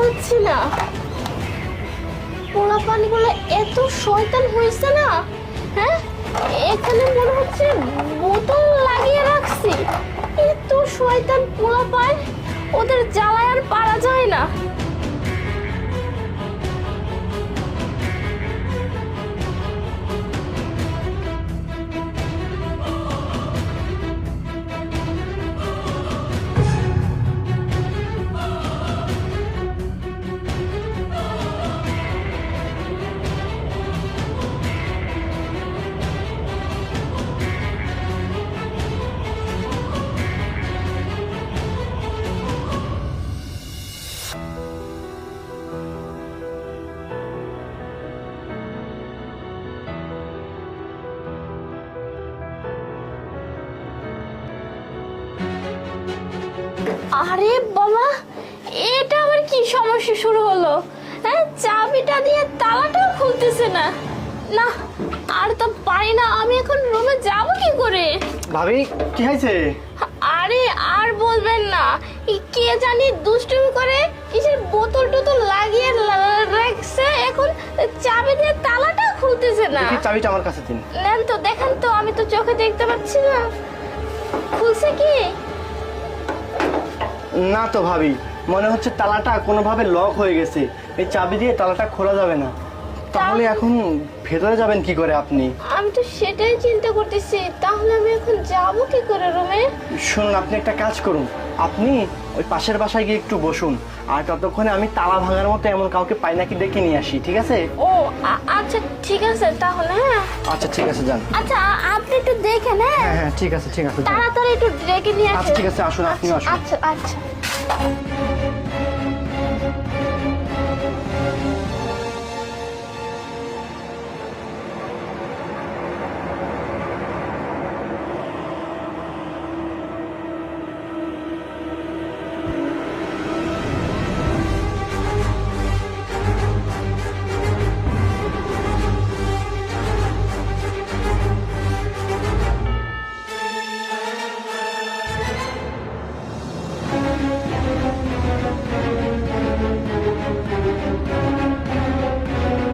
পাচ্ছি না। পোলা পানিগুলো এত শয়তান হয়েছে না। হ্যাঁ, এখানে মনে হচ্ছে বোতল লাগিয়ে রাখছি। এত শয়তান পোলা পায়, ওদের জ্বালায় আর পারা যায় না। আরে বাবা, এটা আবার কি সমস্যা শুরু হলো? হ্যাঁ, চাবিটা দিয়ে তালাটাও খুলতেছে না। না, আর তো পারি না। আমি এখন রুমে যাব কি করে? ভাবি, কি হয়েছে? আরে আর বলবেন না, কে জানি দুষ্টুমি করে কিসের বোতল টোতল লাগিয়ে রাখছে। এখন চাবি দিয়ে তালাটা খুলতেছে না। দেখি চাবিটা আমার কাছে দিন। নেন তো, দেখেন তো, আমি তো চোখে দেখতে পাচ্ছি না। খুলছে কি? না তো ভাবি, মনে হচ্ছে তালাটা কোনোভাবে লক হয়ে গেছে। এই চাবি দিয়ে তালাটা খোলা যাবে না। তাহলে এখন ভেতরে যাবেন কি করে আপনি? আমি তো সেটাই চিন্তা করতেছি। তাহলে আমি এখন যাব কি করে রুমে? শুনুন, আপনি একটা কাজ করুন, আপনি ওই পাশের বাসায় গিয়ে একটু বসুন, আর ততক্ষণে আমি তালা ভাঙার মতো এমন কাউকে পাই নাকি দেখে নিয়ে আসি, ঠিক আছে? ও আচ্ছা, ঠিক আছে তাহলে। হ্যাঁ আচ্ছা ঠিক আছে, যান। আচ্ছা, আপনি একটু দেখেন। হ্যাঁ হ্যাঁ হ্যাঁ, ঠিক আছে ঠিক আছে, যান। তাড়াতাড়ি একটু ডেকে নিয়ে আসেন। আচ্ছা ঠিক আছে, আসুন, আপনিও আসুন। আচ্ছা আচ্ছা।